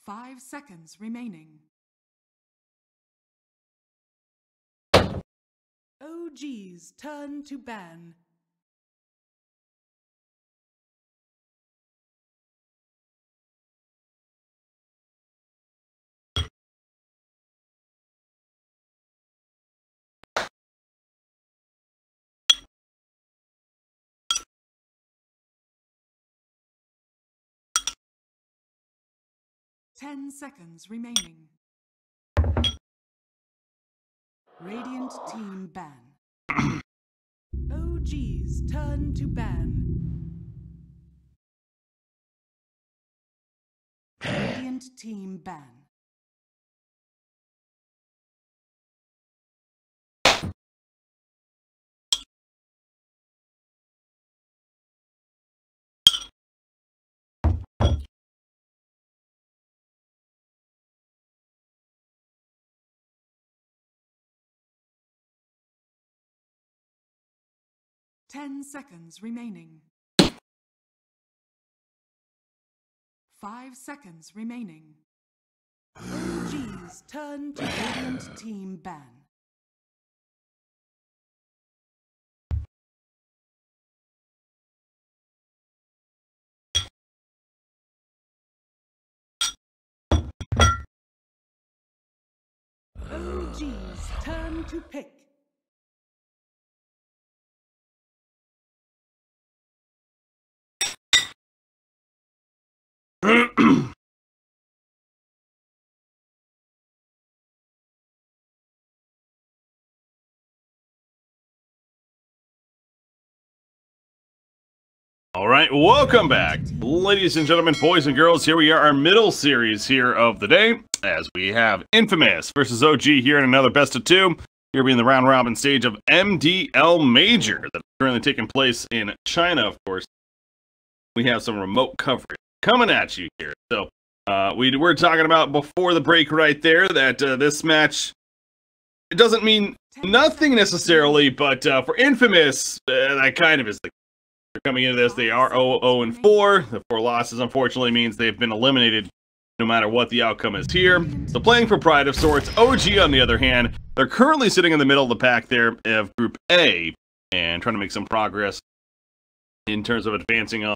5 seconds remaining. OG's turn to ban. Ten seconds remaining. Radiant team ban. OG's turn to ban. Radiant team ban. Ten seconds remaining. 5 seconds remaining. OG's turn to Radiant team ban. OG's turn to pick. All right, welcome back, ladies and gentlemen, boys and girls. Here we are, our middle series here of the day, as we have Infamous versus OG here in another best of two. Here being the round robin stage of MDL Major that's currently taking place in China, of course. We have some remote coverage coming at you here. So we were talking about before the break right there that this match, it doesn't mean nothing necessarily, but for Infamous, that kind of is the coming into this. They are 0-4. The 4 losses, unfortunately, means they've been eliminated no matter what the outcome is here. So playing for pride of sorts. OG, on the other hand, they're currently sitting in the middle of the pack there of Group A and trying to make some progress in terms of advancing on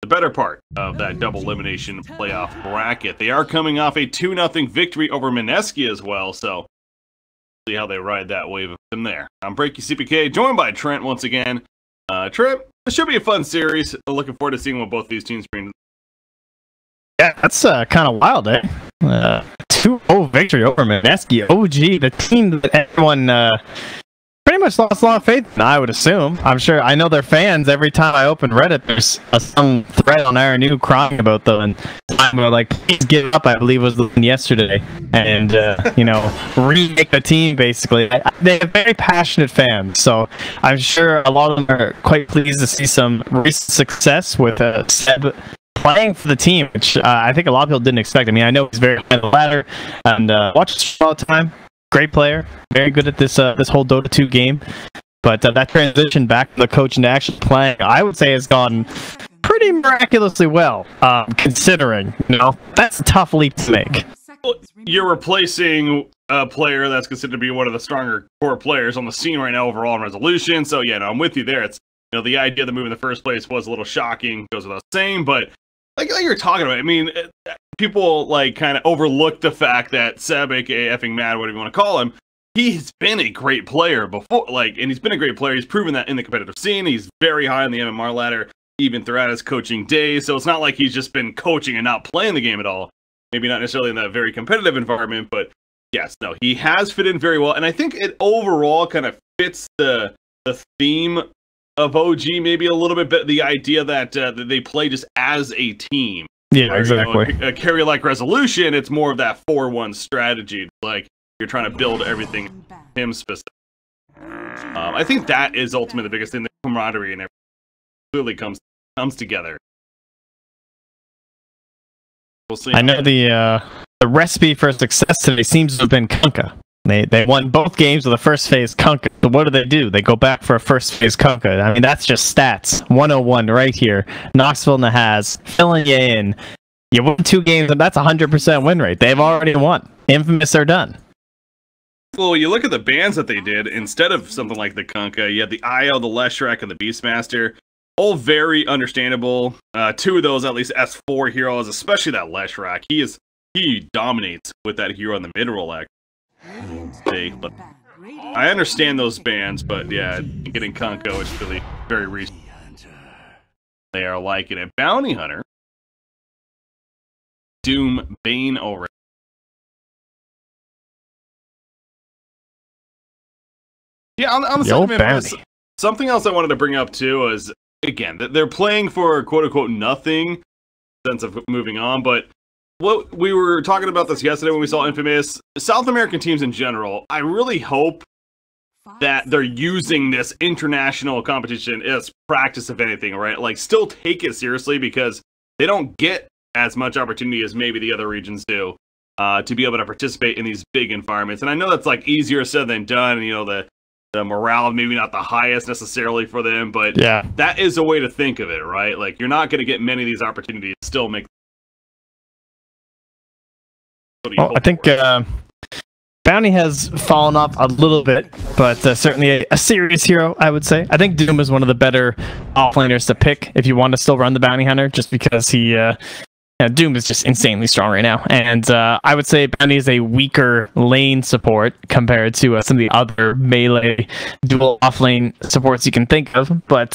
the better part of that double elimination playoff bracket. They are coming off a 2-0 victory over Mineski as well, so see how they ride that wave from there. I'm Breaky CPK, joined by Trent once again. Trent, it should be a fun series. Looking forward to seeing what both these teams bring. Yeah, that's kind of wild, eh? 2-0 victory over Mineski. OG, the team that everyone pretty much lost a lot of faith in, I would assume. I'm sure, I know their fans, every time I open Reddit, there's some thread on RNU crying about them, and I'm like, please give up, I believe was the one yesterday, and, you know, remake the team, basically. They have very passionate fans, so I'm sure a lot of them are quite pleased to see some recent success with Seb playing for the team, which I think a lot of people didn't expect. I mean, I know he's very high on the ladder, and watches all the time. Great player, very good at this this whole Dota 2 game, but that transition back from the coach into actually playing, I would say, has gone pretty miraculously well, considering, you know, that's a tough leap to make. Well, you're replacing a player that's considered to be one of the stronger core players on the scene right now overall in Resolution, so yeah, no, I'm with you there. It's, you know, the idea of the move in the first place was a little shocking, goes without saying, but like you're talking about, I mean, people like kind of overlook the fact that Seb, aka effing Mad, whatever you want to call him, he's been a great player before, like, and he's been a great player. He's proven that in the competitive scene. He's very high on the MMR ladder, even throughout his coaching days. So it's not like he's just been coaching and not playing the game at all. Maybe not necessarily in that very competitive environment, but yes, no, he has fit in very well. And I think it overall kind of fits the theme of OG maybe a little bit, the idea that they play just as a team. Yeah, exactly. You know, a carry-like Resolution, it's more of that 4-1 strategy. Like, you're trying to build everything him specific. I think that is ultimately the biggest thing, the camaraderie and everything clearly comes together. We'll see. I know the recipe for success today seems to have been Kunkka. They won both games of the first phase Kunkka. So what do? They go back for a first phase Kunkka. I mean, that's just stats. 101 right here. Knoxville Nahaz filling you in. You win 2 games, and that's 100% win rate. They've already won. Infamous are done. Well, you look at the bans that they did, instead of something like the Kunkka, you had the IO, the Leshrac, and the Beastmaster. All very understandable. 2 of those, at least S4 heroes, especially that Leshrac. He dominates with that hero in the mid-roll act. But I understand those bans, but yeah, getting Kunkka is really very reasonable. They are liking it. Bounty Hunter. Doom, Bane already. Yeah, on the second something else I wanted to bring up too is, again, they're playing for quote-unquote nothing, sense of moving on, but what we were talking about this yesterday when we saw Infamous, South American teams in general, I really hope that they're using this international competition as practice, if anything, right? Like, still take it seriously, because they don't get as much opportunity as maybe the other regions do to be able to participate in these big environments. And I know that's like easier said than done, and, you know, the morale maybe not the highest necessarily for them, but yeah, that is a way to think of it, right? Like, you're not going to get many of these opportunities to still make. Well, I think Bounty has fallen off a little bit, but certainly a serious hero, I would say. I think Doom is one of the better offlaners to pick if you want to still run the Bounty Hunter, just because he Doom is just insanely strong right now, and I would say Bounty is a weaker lane support compared to some of the other melee dual offlane supports you can think of, but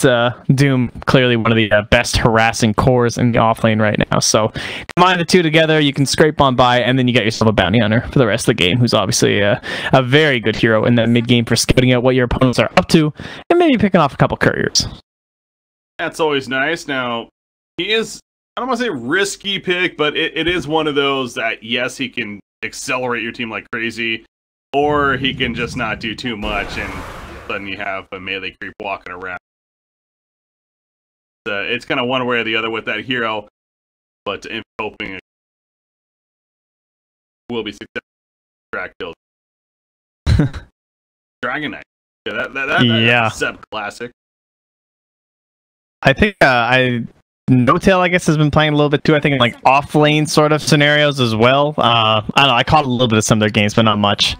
Doom clearly one of the best harassing cores in the offlane right now. So combine the two together, you can scrape on by, and then you get yourself a Bounty Hunter for the rest of the game, who's obviously a very good hero in that mid game for scouting out what your opponents are up to, and maybe picking off a couple couriers. That's always nice. Now, he is, I don't want to say risky pick, but it is one of those that, yes, he can accelerate your team like crazy, or he can just not do too much, and then you have a melee creep walking around. It's kind of one way or the other with that hero, but I'm hoping it will be successful. Track kills. Dragon Knight. Yeah, that's a Seb classic. I think No-Tail, I guess, has been playing a little bit too. I think in like off-lane sort of scenarios as well. I don't know, I caught a little bit of some of their games, but not much.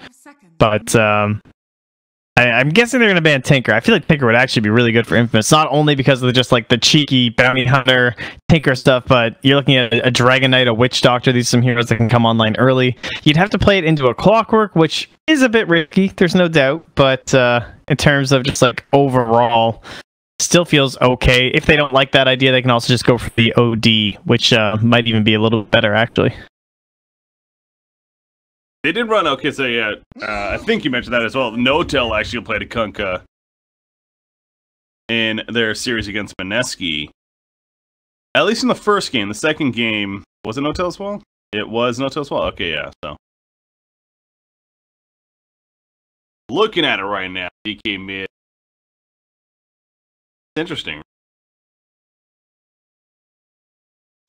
But I'm guessing they're going to ban Tinker. I feel like Tinker would actually be really good for Infamous, not only because of just like the cheeky Bounty Hunter Tinker stuff, but you're looking at a Dragon Knight, a Witch Doctor. These are some heroes that can come online early. You'd have to play it into a Clockwork, which is a bit risky, there's no doubt. But in terms of just like overall, still feels okay. If they don't like that idea, they can also just go for the OD, which might even be a little better, actually. They did run, okay, so yeah, I think you mentioned that as well. No-Tail actually played a Kunkka in their series against Mineski. At least in the first game. The second game, was it No-Tail as well? It was No-Tail as well? Okay, yeah, so. Looking at it right now, DK mid. Interesting.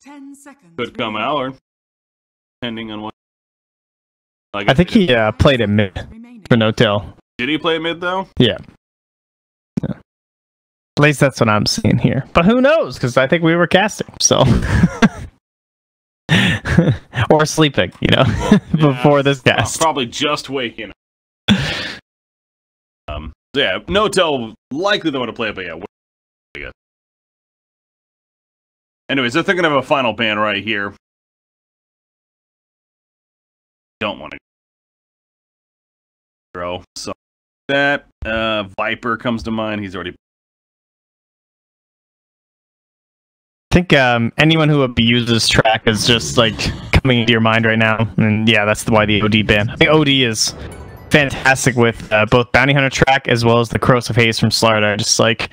10 seconds. Could come out, or depending on what. I think he played it mid for No-Tail. Did he play mid though? Yeah. At least that's what I'm seeing here. But who knows? Because I think we were casting, so. Or sleeping, you know, well, before this cast. Probably just waking up. Yeah, No-Tail likely don't want to play it, but yeah. I guess. Anyways, they're thinking of a final ban right here. Don't want to grow. So that Viper comes to mind. He's already. I think anyone who abuses track is just like coming into your mind right now, and yeah, that's why the OD ban. I think OD is fantastic with both Bounty Hunter track as well as the Corrosive Haze from Slardar. Just like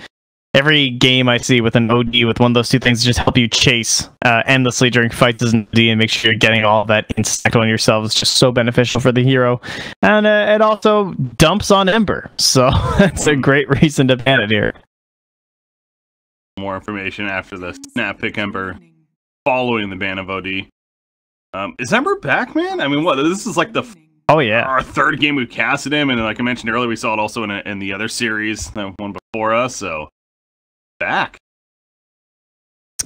every game I see with an OD with one of those two things, just help you chase endlessly during fights as an OD and make sure you're getting all that instacked on yourself. It's just so beneficial for the hero. And it also dumps on Ember, so that's a great reason to ban it here. More information after the snap pick Ember following the ban of OD. Is Ember back, man? I mean, what? This is like our third game we've casted him, and like I mentioned earlier, we saw it also in the other series, the one before us, so back.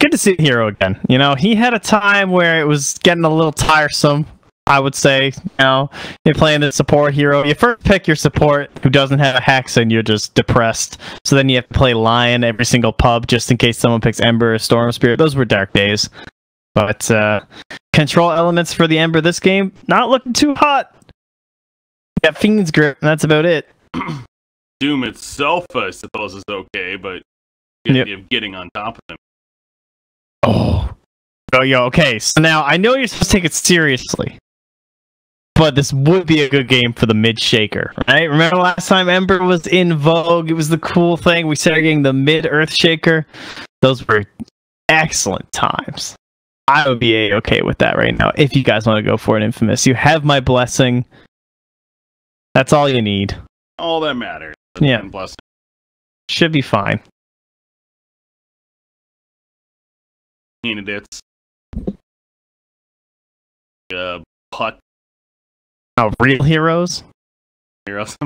good to see the hero again. You know, he had a time where it was getting a little tiresome, I would say. You know, you're playing the support hero. You first pick your support who doesn't have a hex and you're just depressed. So then you have to play Lion every single pub just in case someone picks Ember or Storm Spirit. Those were dark days. But control elements for the Ember this game, not looking too hot. Got Fiend's Grip, and that's about it. Doom itself, I suppose, is okay, but the idea of getting on top of him. Oh, okay. So now I know you're supposed to take it seriously, but this would be a good game for the mid shaker, right? Remember last time Ember was in vogue? It was the cool thing. We started getting the mid earth shaker. Those were excellent times. I would be okay with that right now. If you guys want to go for an Infamous, you have my blessing. That's all you need. All that matters. Yeah. Blessing. Should be fine. Candidates. Putt Oh, real heroes? heroes.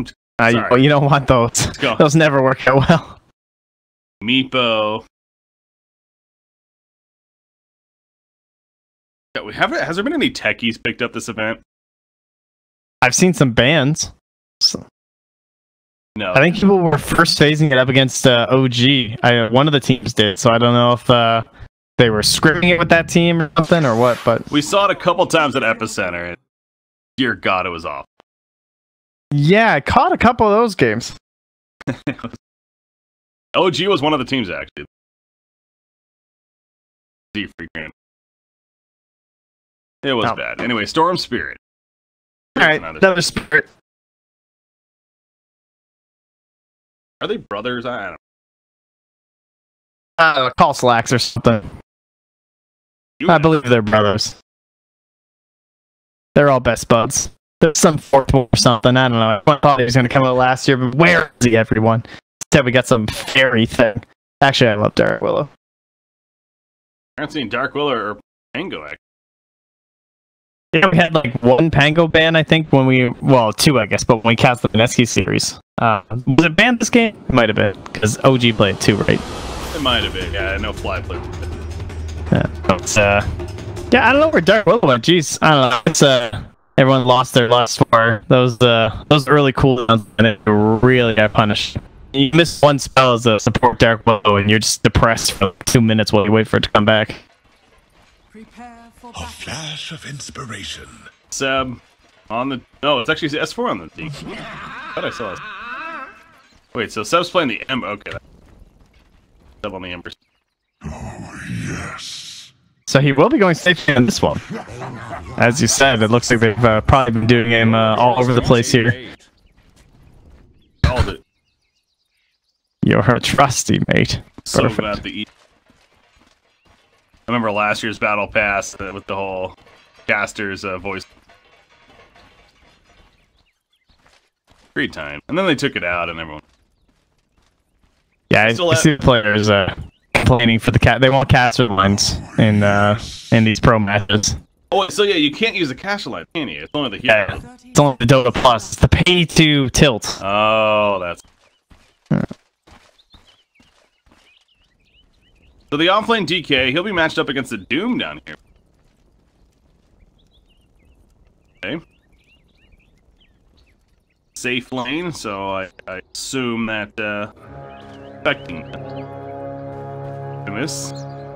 You don't want those. Let's go. Those never work out well. Meepo. Has there been any techies picked up this event? I've seen some bans. No. I think people were first phasing it up against OG. One of the teams did, so I don't know if they were scripting it with that team or something or what. But we saw it a couple times at Epicenter, and dear God, it was off. Yeah, I caught a couple of those games. OG was one of the teams, actually. It was bad. Anyway, Storm Spirit. Alright, another Spirit. Are they brothers? I don't know. Call slacks or something. I believe they're brothers. They're all best buds. There's some fourth or something. I don't know. I thought he was going to come out last year, but where is he, everyone? Instead, we got some fairy thing. Actually, I love Dark Willow. I haven't seen Dark Willow or Pango, actually. Yeah, we had like one Pango ban, I think, when we... Well, two, I guess, but when we cast the Mineski series. Was it banned this game? It might have been, because OG played too, right? It might have been, yeah. I know Fly played with it. Yeah, I don't know where Dark Willow went. Jeez, I don't know. It's, everyone lost their last four. Those early cooldowns, and it really got punished. You miss one spell as a support Dark Willow, and you're just depressed for 2 minutes while you wait for it to come back. Prepare for A flash of inspiration. Seb, on the... Oh, it's actually S4 on the team. I thought I saw it. Wait, so Seb's playing the Ember. Okay. Seb on the Ember. Oh, yes. So he will be going safely on this one. As you said, it looks like they've probably been doing him all over the place here. Called it. You're a trusty mate. So Perfect. bad the I remember last year's Battle Pass with the whole caster's voice. Great time. And then they took it out and everyone... Yeah, I see the players complaining for the cat. They want caster lines in these pro matches. Oh, so yeah, you can't use the caster line, can you? It's only the hero. Yeah, it's only the Dota Plus. It's the pay to tilt. Oh, that's... So the offlane DK, he'll be matched up against the Doom down here. Okay. Safe lane, so I assume that affecting this.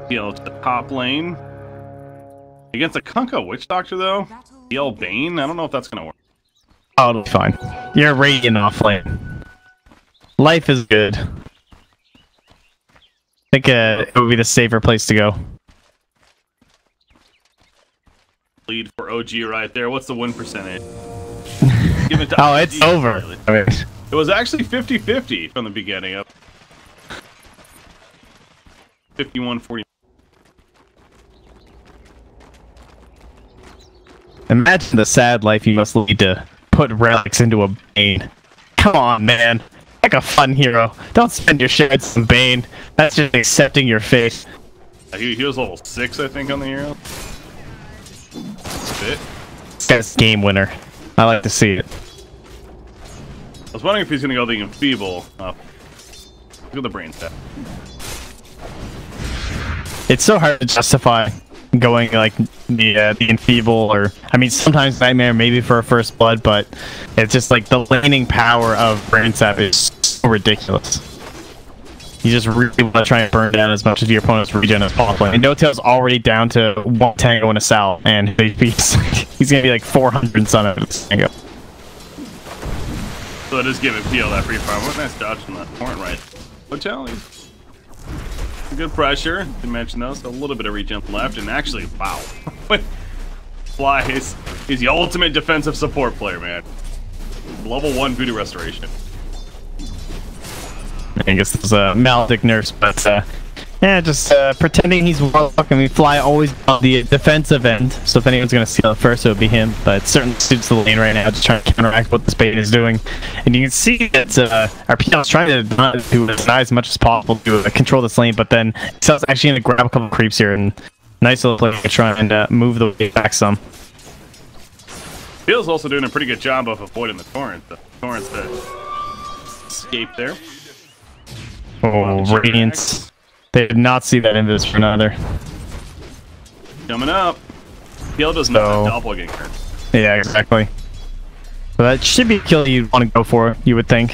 Heal to the top lane. Against a Kunkka Witch Doctor though? Heal Bane? I don't know if that's gonna work. Oh, it'll be fine. You're Radiant off lane. Life is good. I think it would be the safer place to go. Lead for OG right there. What's the win percentage? Give it to Oh, OG. it's over. I mean, It was actually 50-50 from the beginning up. 51-40. imagine the sad life you must lead to put relics into a Bane. Come on, man. Like a fun hero. Don't spend your shards on Bane. That's just accepting your fate. He was level 6, I think, on the hero. That's it. This guy's game winner. I like to see it. I was wondering if he's gonna go the Enfeeble. Look at the brain stat. it's so hard to justify going like the enfeeble, or I mean sometimes nightmare maybe for a first blood, but it's just like the laning power of Brain Sap is so ridiculous. You just really want to try and burn down as much of your opponent's regen as possible. And No-Tail's already down to 1 tango and a Sal, and he's gonna be like 400 son of this tango. So just give it PL that free farm. What a nice dodge from that point, right? Hotel. Good pressure. Didn't mention those. So a little bit of regen left, and actually, wow. Fly is the ultimate defensive support player, man. Level 1 Voodoo Restoration. I guess this is a Maledict nerfs, but yeah, just pretending he's Warlock. I mean, Fly always on the defensive end, so if anyone's going to steal it first, it would be him. But it certainly suits the lane right now, just trying to counteract what this bait is doing. And you can see that our PL is trying to not do as much as possible to control this lane, but then he's actually going to grab a couple creeps here, and nice little play to try and move the way back some. Phil's also doing a pretty good job of avoiding the torrent. The torrent's that escape there. Oh, Radiance. They did not see that into this for another. Coming up. Phil does not have doppelganger. Yeah, exactly. So that should be a kill you'd want to go for, you would think.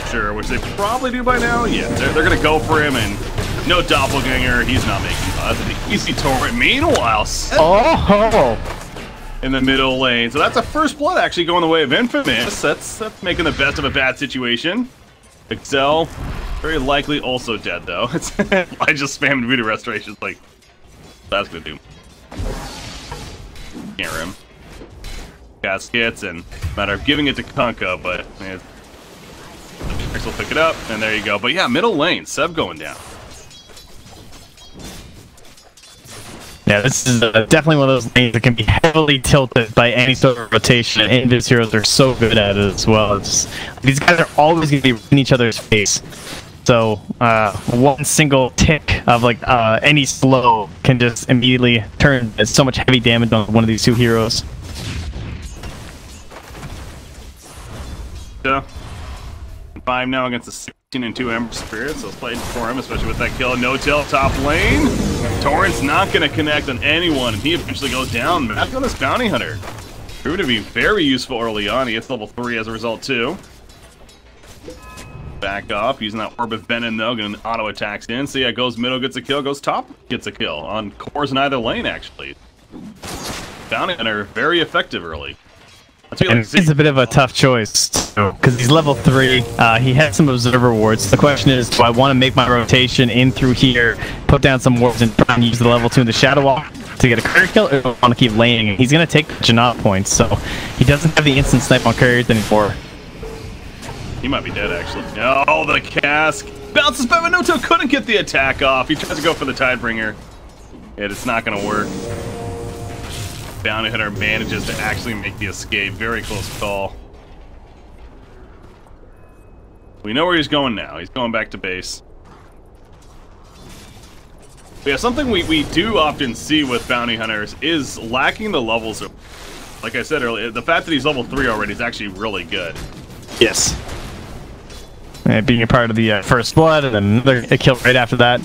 Sure, which they probably do by now. Yeah, they're going to go for him, and no doppelganger. He's not making an easy torrent. Meanwhile, in the middle lane. So that's a first blood actually going the way of Infamous. That's making the best of a bad situation. Excel, very likely also dead though. I just spammed Voodoo Restoration. Like, that's gonna do. Can't rim. Caskets, and matter of giving it to Kunkka, but man, Rex will pick it up, and there you go. But yeah, middle lane, Seb going down. Yeah, this is definitely one of those lanes that can be heavily tilted by any sort of rotation, and Invis heroes are so good at it as well. These guys are always going to be in each other's face. So one single tick of like any slow can just immediately turn so much heavy damage on one of these two heroes. Yeah. 5 now against the 16 and 2 Ember Spirits, so it's playing for him, especially with that kill. No-Tail top lane. Torrent's not going to connect on anyone, and he eventually goes down. Back on this Bounty Hunter. Proved to be very useful early on. He hits level 3 as a result, too. Back off, using that Orb of Venom, though. Getting auto attacks in. So, yeah, goes middle, gets a kill. Goes top, gets a kill. On cores in either lane, actually. Bounty Hunter, very effective early. And it's a bit of a tough choice, because he's level 3, he has some observer wards. The question is, do I want to make my rotation in through here, put down some wards, and try and use the level 2 in the Shadow Wall to get a courier kill, or do I want to keep laning? He's going to take Janot points, so he doesn't have the instant snipe on couriers anymore. He might be dead, actually. Oh, the cask! Bounces back, but No-Tail couldn't get the attack off. He tries to go for the Tidebringer. Yeah, it's not going to work. Bounty Hunter manages to actually make the escape. Very close call. We know where he's going now. He's going back to base. But yeah, something we do often see with Bounty Hunters is lacking the levels. Like I said earlier, the fact that he's level 3 already is actually really good. Yes. Being a part of the first blood, and then another kill right after that.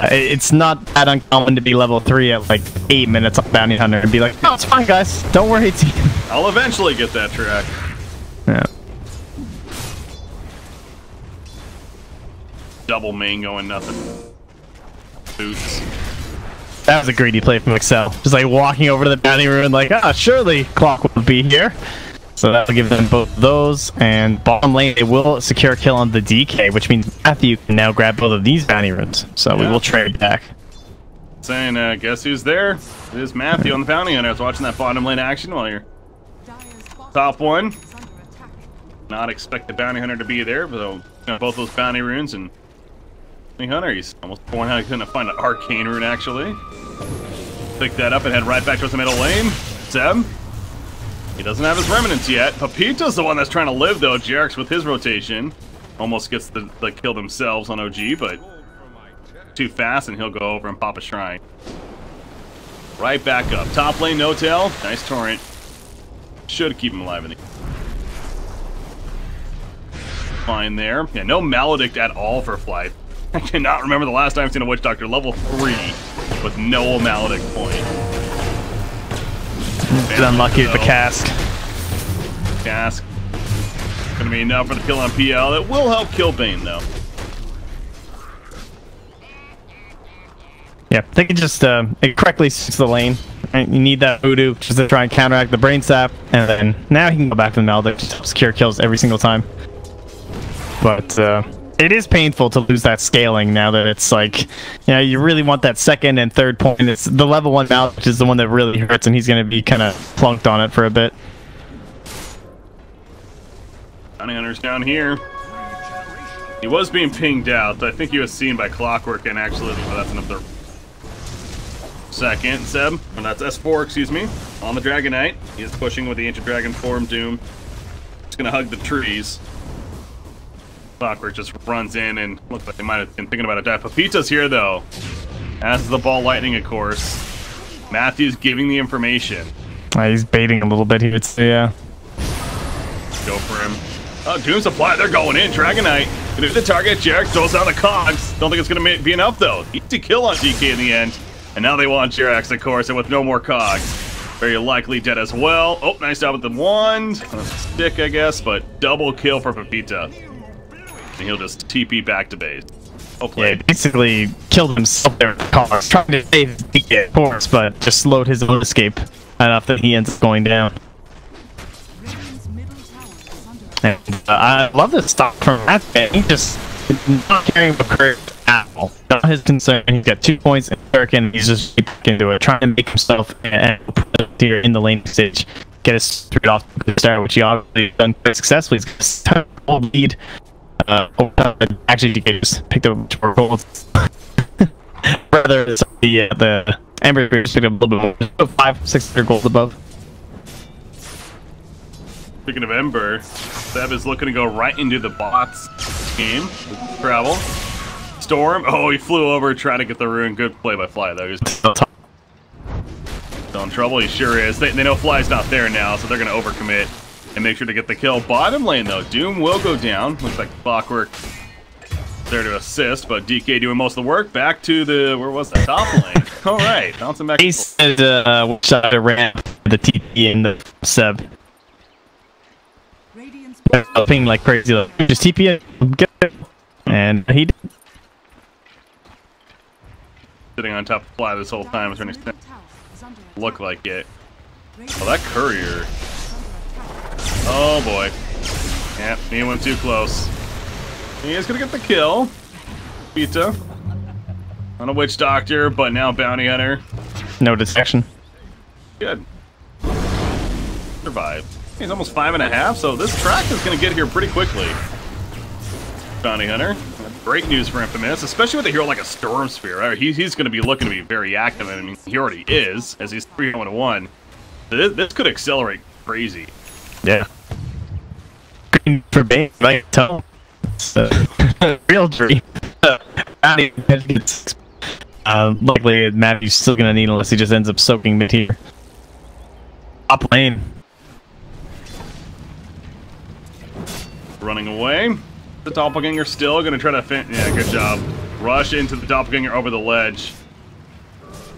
It's not that uncommon to be level 3 at like 8 minutes on Bounty Hunter and be like, "No, it's fine, guys. Don't worry, team." I'll eventually get that track. Yeah. Double main going nothing. Boots. That was a greedy play from Excel. Just like walking over to the bounty room, like, surely Clock will be here. So that'll give them both those, and bottom lane, they will secure a kill on the DK, which means Matthew can now grab both of these bounty runes. So we will trade back. Saying, guess who's there? It is Matthew on the bounty hunter. I was watching that bottom lane action while you're top one. Not expect the bounty hunter to be there, but both those bounty runes, and bounty hunter, he's almost going out. He couldn't find an arcane rune, actually. Pick that up and head right back towards the middle lane. Seb. He doesn't have his remnants yet. Papita's the one that's trying to live, though. Jerax with his rotation almost gets the kill themselves on OG, but too fast, and he'll go over and pop a shrine. Right back up. Top lane, No-Tail. Nice torrent. Should keep him alive in the... Fine there. Yeah, no Maledict at all for Flight. I cannot remember the last time I've seen a Witch Doctor level 3 with no Maledict point. It's unlucky with the cask. Cask. Gonna be enough for the kill on PL. It will help kill Bane, though. Yeah, they can just it correctly suits the lane. Right? You need that voodoo just to try and counteract the brain sap, and then now he can go back to the Maledict, just secure kills every single time. But it is painful to lose that scaling now that it's like, you know, you really want that second and third point. It's the level 1 Maledict is the one that really hurts, and he's going to be kind of plunked on it for a bit. Bounty Hunter's down here. He was being pinged out. I think he was seen by Clockwork, and actually, well, that's another second. Seb, and that's S4, excuse me, on the Dragon Knight. He is pushing with the Ancient Dragon form. Doom. Just gonna hug the trees. Clockwork just runs in, and looks like they might have been thinking about a dive. Pepita's here, though. As the ball lightning, of course. Matthew's giving the information. He's baiting a little bit here, yeah. Go for him. Oh, Doom Supply, they're going in. Dragon Knight. Gonna hit the target. Jarek throws out the cogs. Don't think it's gonna be enough, though. Easy kill on DK in the end. And now they want Jerax, of course, and with no more cogs. Very likely dead as well. Oh, nice job with the wand. Stick, I guess, but double kill for Pepita. And he'll just TP back to base. Yeah, he basically killed himself there in the cogs, trying to save his DK, of course, but just slowed his own escape enough that he ends up going down. And I love this stop from that man. He just not caring about Kirk at all. Not his concern. He's got 2 points in Kirk, and he's just going to do it, trying to make himself here in the lane stage, get us straight off to the start, which he obviously done quite successfully. He's got a whole lead. Actually, he just picked up much more gold. Rather, the Ember Bears picked up a little bit more, 500-600 gold above. Speaking of Ember, Seb is looking to go right into the bots game with travel. Storm, oh, he flew over trying to get the rune. Good play by Fly, though. He's still in trouble. He sure is. They know Fly's not there now, so they're going to overcommit and make sure to get the kill. Bottom lane, though, Doom will go down. Looks like Clockwork there to assist, but DK doing most of the work. Back to the, where was the top lane? All right, bouncing back. He said, shot a ramp, the TP and the Seb. Ping like crazy, just TP it, get it, and he did. Sitting on top of Fly this whole time is going to look like it. Oh, that courier. Oh boy. Yep, he went too close. He is going to get the kill. Pizza. On a Witch Doctor, but now Bounty Hunter. No detection. Good. Survive. He's almost 5.5, so this track is going to get here pretty quickly. Bounty Hunter. Great news for Infamous, especially with a hero like a Storm Spear. He's going to be looking to be very active. I mean, he already is, as he's 3-1-1. This could accelerate crazy. Yeah. Green for Bane, right? It's a real dream. Luckily, Matthew's still going to need unless he just ends up soaking mid here. Top lane. Running away. The Doppelganger still going to try to yeah, good job. Rush into the Doppelganger over the ledge.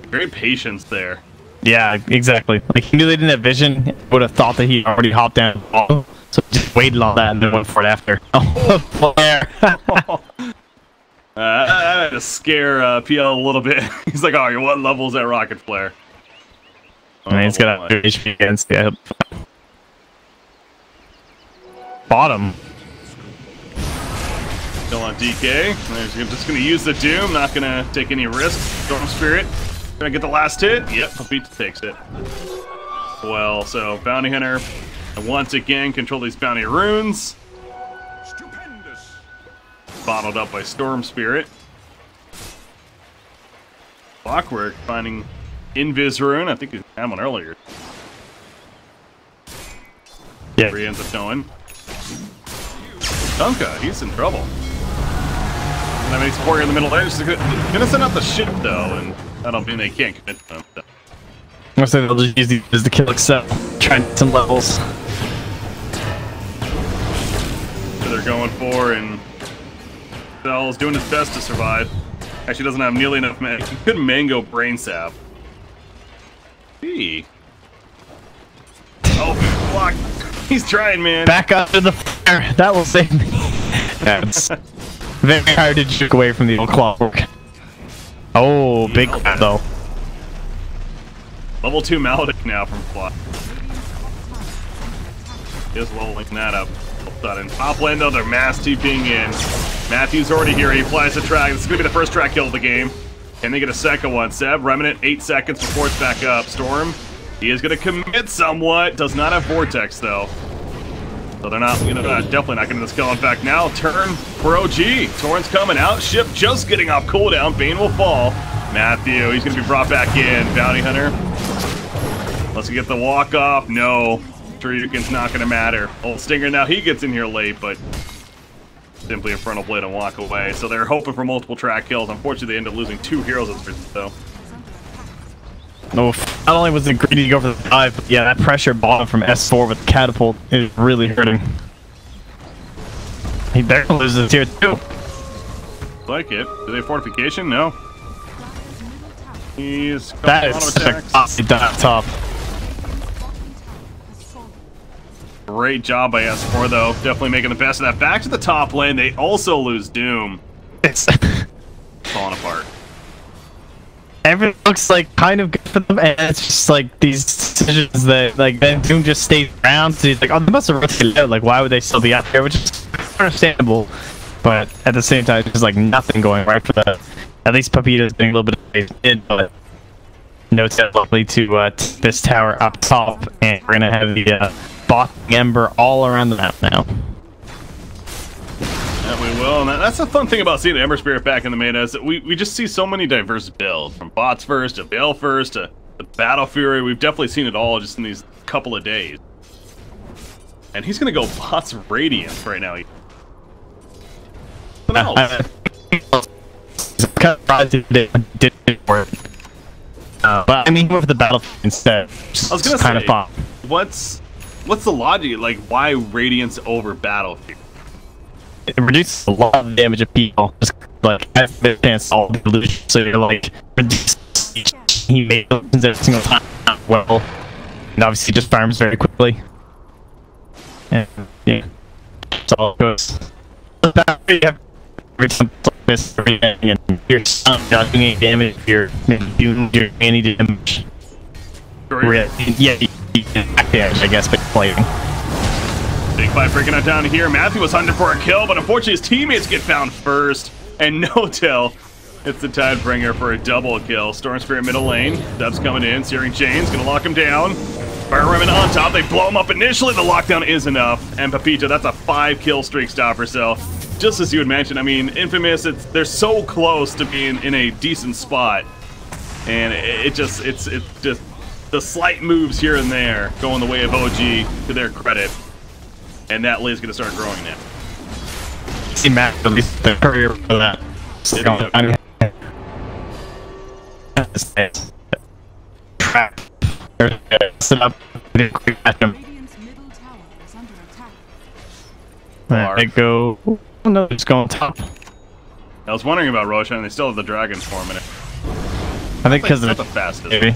Great patience there. Yeah, exactly. Like, he knew they didn't have vision. Would have thought that he already hopped down the ball. So just waited on that and then went for it after. Oh, flare. I had to scare PL a little bit. He's like, oh, what level is that rocket flare? I mean, it's got a HP against the bottom. Still on DK. They're just going to use the Doom, not going to take any risks. Storm Spirit. Going to get the last hit. Yep, Pepita takes it. Well, so Bounty Hunter, once again, control these bounty runes. Stupendous. Bottled up by Storm Spirit. Clockwork finding Invis rune. I think he had one earlier. Yeah. Where he ends up going. Dunka, he's in trouble. I mean, he's pouring in the middle there. He's gonna send out the ship, though, and I don't mean they can't commit to him. So. I'm gonna say they'll just use these as the kill itself. Try and get some levels. So they're going for, and Cell's doing his best to survive. Actually, doesn't have nearly enough mana. He could mango brain sap. Hey. Oh, block. He's trying, man. Back up to the fire. That will save me. That's very hard to juke away from the old clockwork. Oh, big crap though. Level 2 Maledict now from Fly. Just leveling that up. Sudden. Top lane though, they're mass TPing in. Matthew's already here. He flies the track. This is going to be the first track kill of the game. Can they get a second one? Seb, Remnant, 8 seconds before it's back up. Storm, he is going to commit somewhat. Does not have Vortex though. So they're not, definitely not getting the skeleton back now. Turn for OG. Torrent's coming out. Ship just getting off cooldown. Bane will fall. Matthew, he's going to be brought back in. Bounty Hunter. Let's get the walk off. No. Shoryuken's not going to matter. Old Stinger now, he gets in here late, but simply a frontal blade and walk away. So they're hoping for multiple track kills. Unfortunately, they end up losing 2 heroes as a result, though. No, not only was it greedy to go for the dive, but yeah, that pressure bottom from S4 with the catapult is really hurting. He barely loses here too. Like it. Do they have fortification? No. He's that is such a classy dive top. Great job by S4 though. Definitely making the best of that. Back to the top lane. They also lose Doom. It's falling apart. Everything looks like kind of good for them, and it's just like these decisions that like then Doom just stays around. So he's like, oh, they must have rotated out. Like, why would they still be out there? Which is understandable, but at the same time, there's like nothing going right for the. At least Papita's doing a little bit of it, but no, it's likely to this tower up top, and we're gonna have the bot Ember all around the map now. Yeah, we will, and that's the fun thing about seeing the Ember Spirit back in the meta is that we just see so many diverse builds, from bots first to Veil first to the Battle Fury. We've definitely seen it all just in these couple of days. And he's gonna go bots Radiance right now. But I mean, with the Battle instead, I was gonna kind say, of fun. What's the logic? Like, why Radiance over Battlefield? It reduces a lot of damage of people. Just like have the chance all the illusion. So you're like he made those every single time well, and obviously just farms very quickly. And yeah, that's all it goes. You have this and you're not doing any damage. You're doing any damage. Yeah, you can back damage, I guess, but playing. Big fight breaking out down here. Matthew was hunting for a kill, but unfortunately his teammates get found first. And no-till, it's the Tidebringer for a double kill. Storm Spirit middle lane. Dub's coming in. Searing Chains gonna lock him down. Fire Remnant on top. They blow him up initially. The lockdown is enough. And Papito, that's a 5-kill streak stopper. So, just as you had mentioned, I mean, Infamous, they're so close to being in a decent spot. And it's just the slight moves here and there going the way of OG to their credit. And that lead's gonna start growing now. See Matt, at least the courier for that. Trap. Set up. Radiant's middle tower is under attack. There they go. Oh no, it's going top. I was wondering about Roshan. They still have the dragon form in it. I think because it's of not the fastest. Maybe.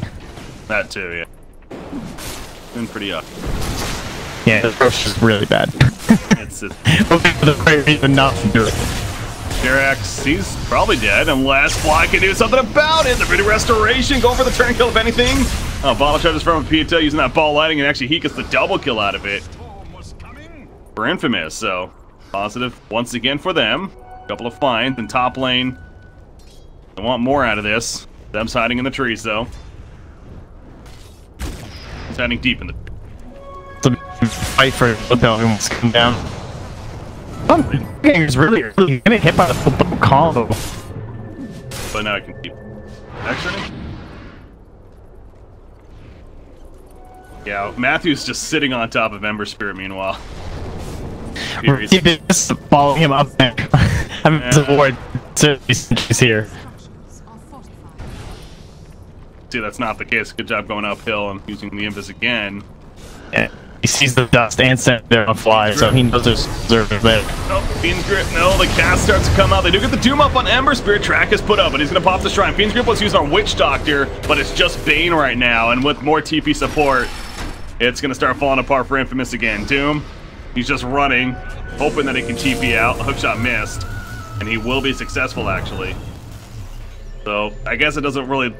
That too, yeah. Been pretty up. Yeah, the approach is really bad. It's for the right reason not to do it. Jirax, he's probably dead unless Fly can do something about it. The bit of restoration, go for the turn kill if anything. Oh, bottle charges from Pita using that ball lighting, and actually he gets the double kill out of it. For Infamous, so positive once again for them. A couple of finds in top lane. They want more out of this. Them's hiding in the trees though. He's hiding deep in the fight for Hotel who wants to come down. He's really getting hit by the full combo. But now I can keep extra. Yeah, Matthew's just sitting on top of Ember Spirit meanwhile. Just following him up there. I'm bored. He's here. See, that's not the case. Good job going uphill and using the Invis again. Yeah, he's sees the dust and sent there on fly, so he knows there's observers there. Oh, Fiend's Grip, no, the cast starts to come out. They do get the Doom up on Ember Spirit. Track is put up, but he's going to pop the Shrine. Fiend's Grip was used on Witch Doctor, but it's just Bane right now, and with more TP support, it's going to start falling apart for Infamous again. Doom, he's just running, hoping that he can TP out. Hookshot missed, and he will be successful, actually. So, I guess it doesn't really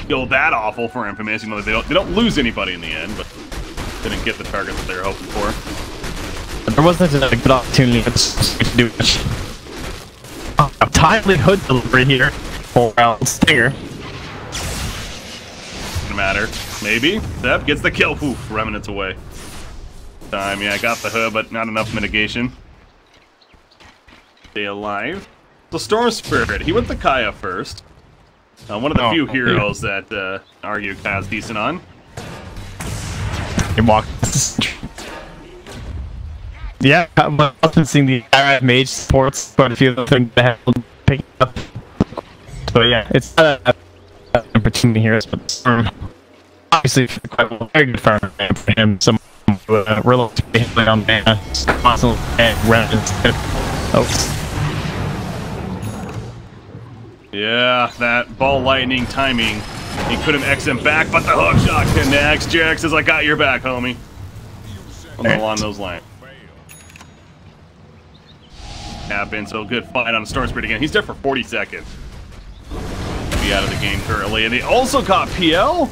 feel that awful for Infamous. You know, they don't lose anybody in the end, but didn't get the target that they were hoping for. But there wasn't a good opportunity to do much. A timely hood delivery here for Stinger. Doesn't matter. Maybe. Zeb gets the kill. Oof, Remnants away. Yeah, I got the hood, but not enough mitigation. Stay alive. So Storm Spirit, he went the Kaya first. One of the few heroes that argue Kaya's decent on. He walked. Yeah, I'm often seeing the Arab mage supports quite a few of the things that have picked up. So yeah, it's an opportunity here, but Storm obviously quite a very good farm for him. Some relatively on mana, constantly around. Oh. Yeah, that ball lightning timing. He couldn't X him back, but the hook shot connects. Jarex says, I got your back, homie. Something along those lines. Happened, so good fight on Storm Spirit again. He's dead for 40 seconds. Be out of the game currently. And they also caught PL?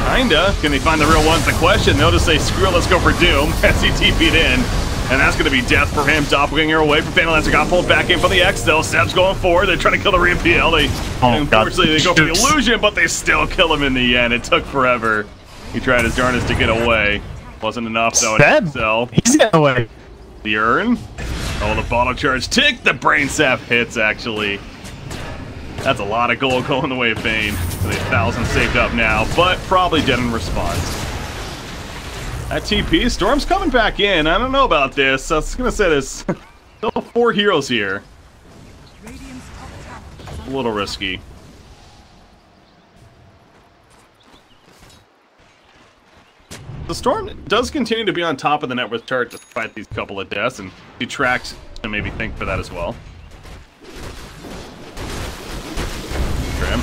Kinda. Can they find the real ones? The question, they'll just say, screw it, let's go for Doom, as he TP'd in. And that's going to be death for him. Doppelganger away from Phantom Lancer. Got pulled back in from the X, though. Seb's going forward. They're trying to kill the re-PL. Unfortunately, they go for the illusion, but they still kill him in the end. It took forever. He tried his darndest to get away. Wasn't enough, though. Seb, he's getting away. The urn. Oh, the bottle charge. Tick! The brain sap hits, actually. That's a lot of gold going the way of Bane. 1,000 saved up now, but probably dead in response. That TP, Storm's coming back in. I don't know about this. I was gonna say this. Still 4 heroes here. A little risky. The Storm does continue to be on top of the net worth chart despite these couple of deaths, and detracts to maybe think for that as well.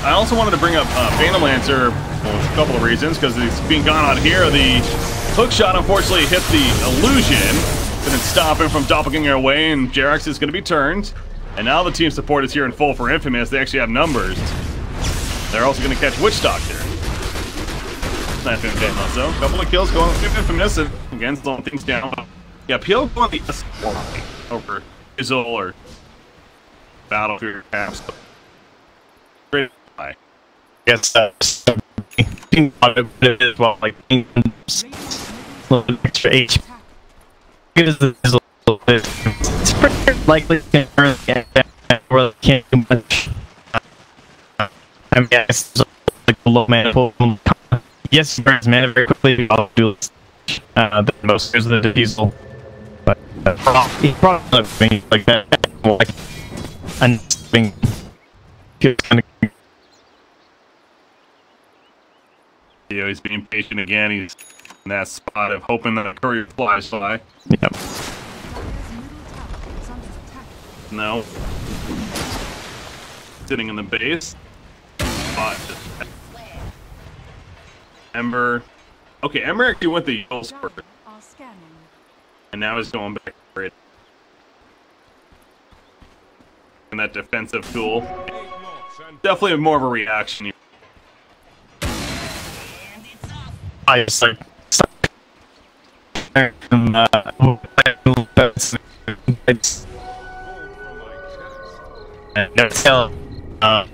I also wanted to bring up Phantom Lancer for a couple of reasons, because he's being gone out here. The hook shot unfortunately hit the illusion, didn't stop him from doppelganger away, and Jarex is going to be turned. And now the team support is here in full for Infamous. They actually have numbers. They're also going to catch Witch Doctor. Not going to get also. A couple of kills going with Infamous, and again, slowing things down. Yeah, PL going the S4 over Izzle or Battlefield perhaps. Great play. Yes, as well, like a little extra H. It's pretty likely to really can't do much. I mean, it's like the low mana pull. Yes, he burns mana very quickly. I'll do than most of the diesel, but he probably like that, like and being kind of. Yeah, he's being patient again. He's in that spot of hoping that a courier flies by. Yep. No. Sitting in the base. Spot. Ember. Okay, Ember actually went the Yule Spurt. And now he's going back for it. And that defensive tool. Definitely more of a reaction. I just like I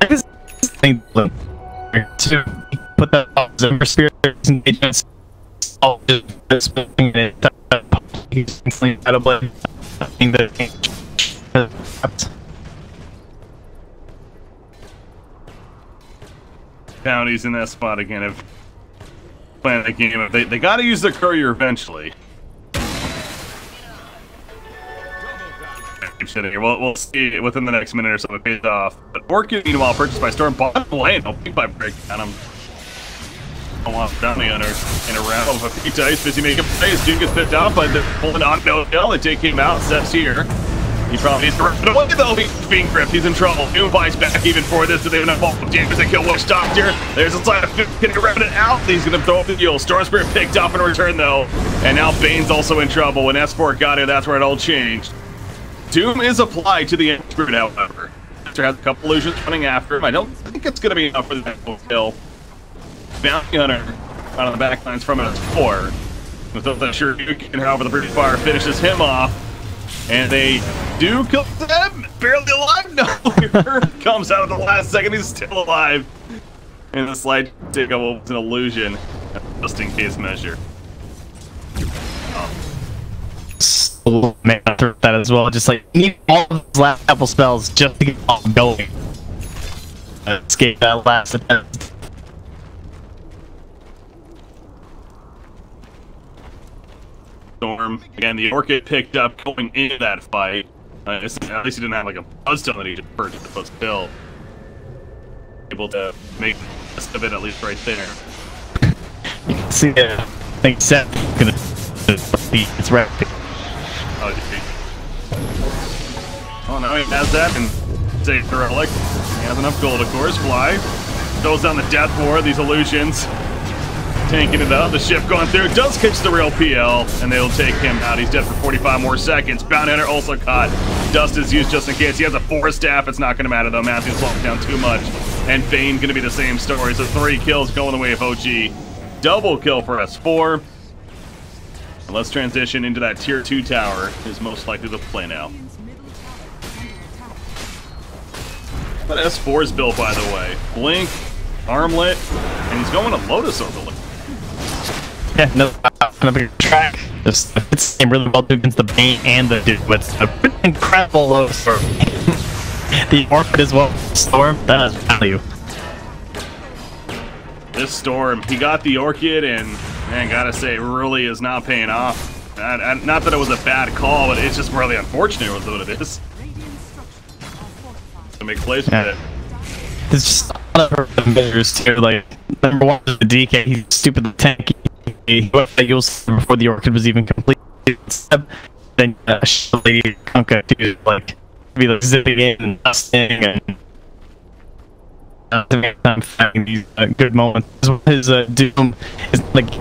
just think to put that Ember Spirit in agents all just it he's instantly out of blame. I think that County's in that spot again. If playing the game, they got to use their courier eventually. We'll see within the next minute or so if it pays off. But Orchid, meanwhile, purchased by Storm, bought lane, opening by break on him. want bounty hunter in a round of a few dice. Busy making plays. Doom gets picked out, but they're pulling on no kill. They take him out. Steps here. He probably needs to rip it away though. He's being gripped. He's in trouble. Doom buys back even for this. Do they have enough ball damage? They kill. Well stopped here. There's a slide. Getting ripping it out. He's gonna throw up the heal. Storm Spirit picked up in return though, and now Bane's also in trouble. When S4 got here, that's where it all changed. Doom is applied to the end spirit, however. After has a couple illusions running after him. I don't think it's gonna be enough for the kill. Bounty Hunter out on the back lines from it as 4. Without that sure and however the British Fire finishes him off. And they do kill them. Barely alive. No, Earth comes out at the last second. He's still alive. And the slide take was an illusion, just in case measure. Man, I threw that as well. Just like need all of his last couple spells just to get off going. Escape that last attempt. Storm again. The Orchid picked up going into that fight. At least he didn't have like a buzzstone that he just purchased, but still able to make the best of it at least right there. You can see that. I think Seth gonna beat. It's right. Oh, now he has that and save the relic. He has enough gold, of course. Fly goes down the death ward. These illusions tanking it up. The ship going through does catch the real PL, and they'll take him out. He's dead for 45 more seconds. Bounty Hunter also caught. Dust is used just in case. He has a 4 staff. It's not going to matter though. Matthew's slowing down too much, and Bane going to be the same story. So 3 kills going the way of OG. Double kill for S4. Let's transition into that tier 2 tower, is most likely to play now. But S4 is built, by the way. Blink, Armlet, and he's going to Lotus Overlay. Yeah, no, on a bigger track. Just it's really well against the Bane and the dude with a incredible Lotus Overlay. The Orchid as well. Storm, that is value. This Storm, he got the Orchid, and man, gotta say, it really is not paying off. Not that it was a bad call, but it's just really unfortunate was what it is. To make plays with it. There's just a lot of measures too. Like number 1 is the DK. He's stupidly tanky. He went that you'll see before the Orchid was even complete. Then Lady Kunka to like be like zipping in and dusting and time finding these good moments. His Doom is like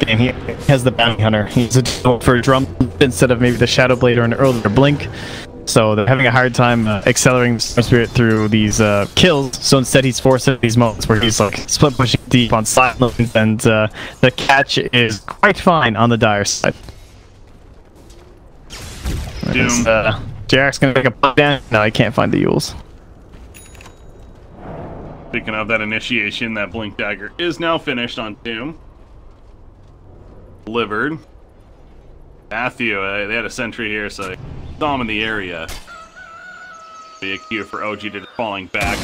game. He has the Bounty Hunter. He's a Doom for a drum instead of maybe the Shadow Blade or an earlier Blink. So they're having a hard time accelerating the Storm Spirit through these kills. So instead, he's forced at these moments where he's like split pushing deep on side lanes, and the catch is quite fine on the Dire side. Doom. JR's gonna make a pop down. No, I can't find the Yules. Speaking of that initiation, that Blink Dagger is now finished on Doom. Delivered. Matthew, they had a sentry here, so they saw him in the area. Be a cue for OG to falling back.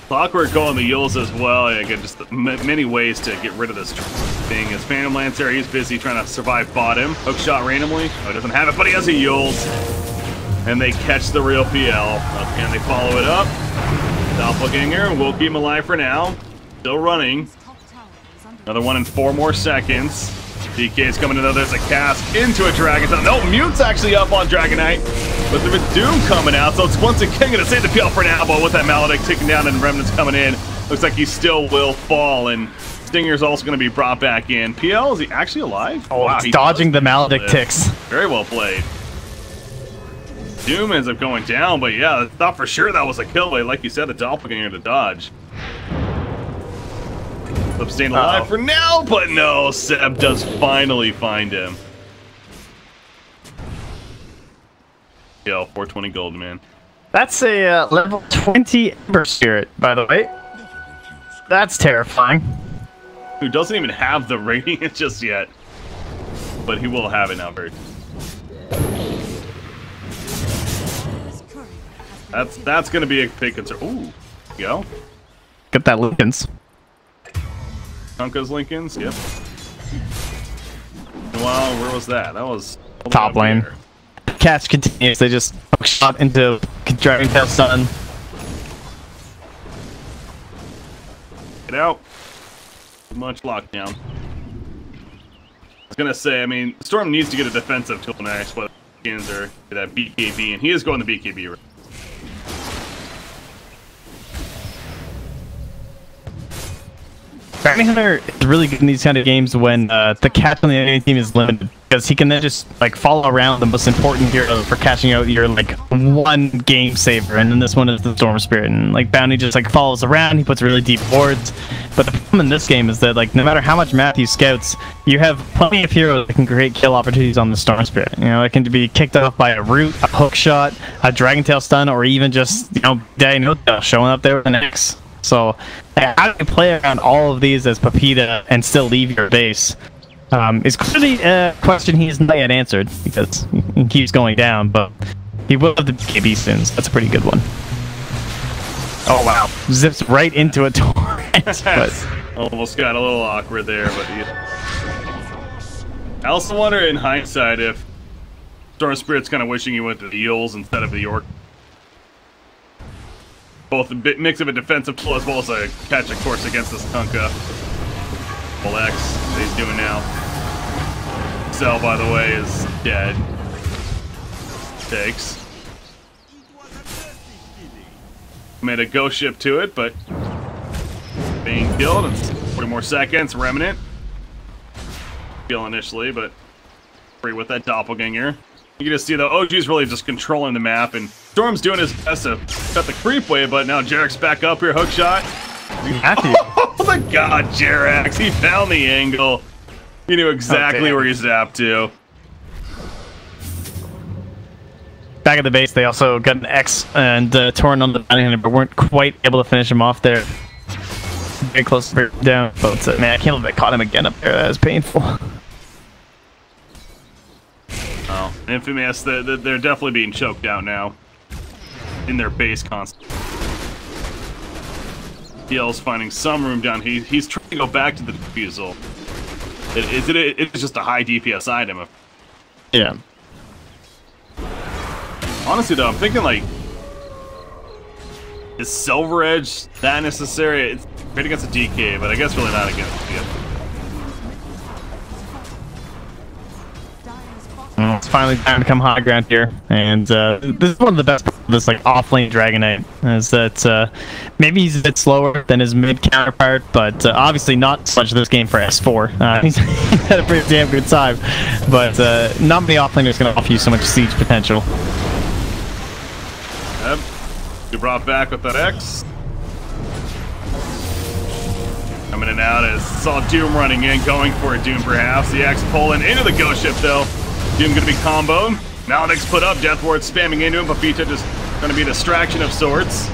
Clockwork going the Yules as well. Again, just many ways to get rid of this thing. His Phantom Lancer, he's busy trying to survive bottom. Hook shot randomly. Oh, he doesn't have it, but he has a Yules. And they catch the real PL. And they follow it up. Doppelganger will keep him alive for now. Still running. Another 1 in 4 more seconds. DK is coming in. There's a cast into a Dragon. No, Mute's actually up on Dragonite. But there's a Doom coming out. So it's once again going to save the PL for now. But with that Maledict ticking down and Remnants coming in, looks like he still will fall. And Stinger's also going to be brought back in. PL, is he actually alive? Oh, wow, he's dodging the Maledict ticks. Very well played. Doom ends up going down, but yeah, I thought for sure that was a kill, but like you said, the Doppelganger to dodge. Flip staying alive for now, but no, Seb does finally find him. Yo, 420 gold, man. That's a level 20 Ember Spirit, by the way. That's terrifying. Who doesn't even have the Radiant just yet. But he will have it now, Bird. That's gonna be a big concern. Ooh, go. Get that Lincolns. Kunka's Lincolns, yep. Wow, where was that? That was top lane. Catch continues. They just shot into Dragon Tail Sun. Get out. Much lockdown. I was gonna say, I mean, Storm needs to get a defensive tool next, whether skins or that BKB, and he is going the BKB route. Bounty Hunter is really good in these kind of games when the catch on the enemy team is limited, because he can then just like follow around the most important hero for catching out your like one game saver, and then this one is the Storm Spirit, and like Bounty just like follows around. He puts really deep wards, but the problem in this game is that like no matter how much map you scouts, you have plenty of heroes that can create kill opportunities on the Storm Spirit. You know, it can be kicked off by a root, a hook shot, a Dragon Tail stun, or even just showing up there with an X. So how do you play around all of these as Pepita and still leave your base? Is clearly a question he has not yet answered, because he keeps going down, but he will have the BKB soon, so that's a pretty good one. Oh wow, zips right into a torrent. But almost got a little awkward there, but I also wonder in hindsight if Storm Spirit's kind of wishing he went to the Eels instead of the York. Both a bit mix of a defensive tool as well as a catch, of course, against this Kunkka. Full X that he's doing now. Cell, by the way, is dead. Takes. Made a ghost ship to it, but being killed in 40 more seconds. Remnant. Kill initially, but free with that doppelganger. You can just see the OG's really just controlling the map, and Storm's doing his best to cut the creep wave, but now Jarek's back up here, hook shot. Oh my god, Jerax, he found the angle. He knew exactly where he zapped to. back at the base, they also got an X and torn on the bounty hunter, but weren't quite able to finish him off there. Very close to down, but man, I can't believe I caught him again up there. That was painful. Oh, Infamous, they're definitely being choked out now in their base constantly. DL's finding some room down. He's trying to go back to the defusal. It's just a high DPS item. Yeah. Honestly, though, I'm thinking like, is Silver Edge that necessary? It's great against a DK, but I guess really not against it. It's finally time to come high ground here, and this is one of the best parts of this like off-lane Dragonite, is that maybe he's a bit slower than his mid counterpart, but obviously not so much this game for S4. He's had a pretty damn good time, but not many off-laners can offer you so much siege potential. Yep. You brought back with that X. Coming in and out as saw Doom running in, going for a Doom perhaps. The X pulling into the Ghost Ship though. Doom gonna be comboed. Now Nick's put up, Death Ward spamming into him, Pepita just gonna be a distraction of sorts.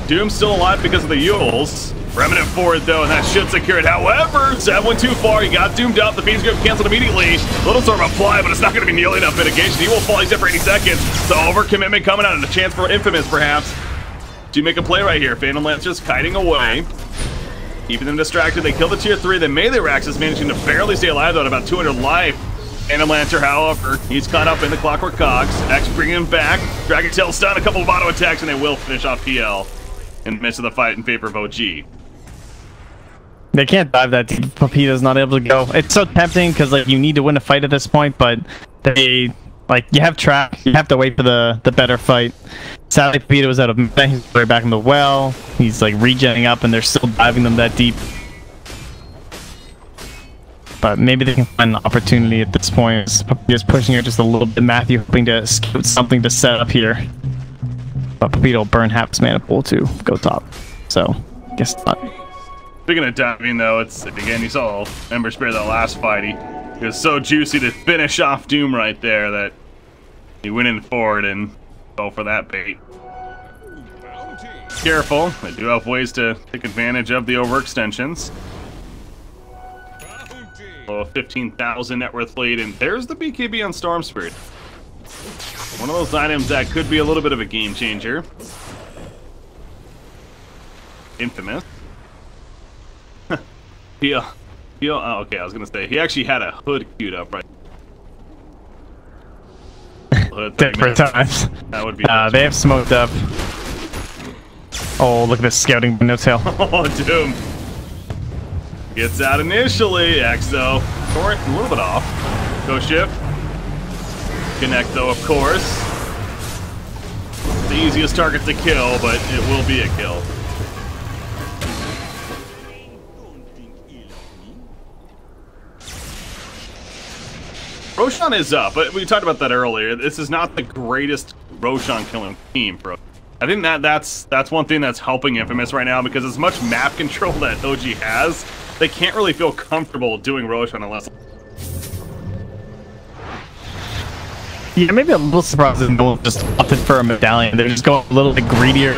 Doom's still alive because of the Yules. Remnant forward though, and that should secure it. However, Zeb went too far, he got doomed up, the Fiend's grip canceled immediately. Little sort of apply, but it's not gonna be nearly enough mitigation. He will fall, he's dead for 80 seconds. The overcommitment coming out, and a chance for Infamous perhaps to make a play right here. Phantom Lancers kiting away, keeping them distracted. They kill the tier 3, then Melee Rax is managing to barely stay alive though at about 200 life. Phantom Lancer, however, he's caught up in the Clockwork Cogs. X bringing him back. Dragon Tail stun, a couple of auto attacks, and they will finish off PL in the midst of the fight in favor of OG. They can't dive that deep. Pepita's not able to go. It's so tempting because like you need to win a fight at this point, but they like you have trap. You have to wait for the better fight. Sadly, Pepita was out of meta. He's right back in the well. He's like regenning up, and they're still diving them that deep. But maybe they can find an opportunity at this point. Pepita's pushing her just a little bit. Matthew hoping to scout something to set up here. But Pepita will burn half his mana pool to go top. So, guess not. Speaking of diving though, it's again you saw Ember Spear that last fight. He was so juicy to finish off Doom right there that he went in forward and fell for that bait. Careful, they do have ways to take advantage of the overextensions. Oh, 15,000 net worth lead, and there's the BKB on Storm Spirit. One of those items that could be a little bit of a game changer. Infamous. Oh, okay, I was gonna say he actually had a hood queued up right. Different times. That would be. They have smoked up. Oh, look at this scouting no tail. Oh, Doom. Gets out initially. Exo. Torrent a little bit off. Go shift. Connect though, of course. The easiest target to kill, but it will be a kill. Roshan is up, but we talked about that earlier. This is not the greatest Roshan killing team, bro. I think that's one thing that's helping Infamous right now, because as much map control that OG has, they can't really feel comfortable doing Roshan unless... Yeah, maybe a little surprised that no one just opted for a medallion. They're just going a little bit greedier.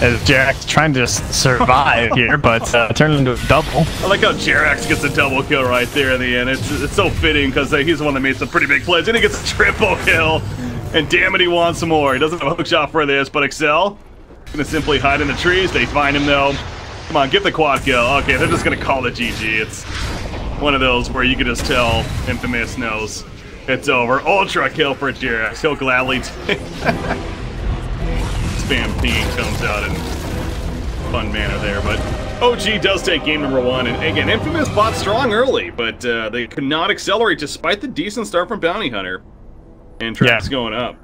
As Jarek's trying to just survive here, but turned into a double. I like how Jerax gets a double kill right there in the end. It's so fitting, because he's the one that made some pretty big plays, and he gets a triple kill. And damn it, he wants some more. He doesn't have a hook shot for this, but Excel gonna simply hide in the trees. They find him though. Come on, get the quad kill. Okay, they're just gonna call it GG. It's one of those where you can just tell Infamous knows it's over. Ultra kill for Jerax. He'll gladly take. Spam ping comes out in fun manner there, but OG does take game number 1, and again, Infamous bought strong early, but they could not accelerate despite the decent start from Bounty Hunter. And tracks going up.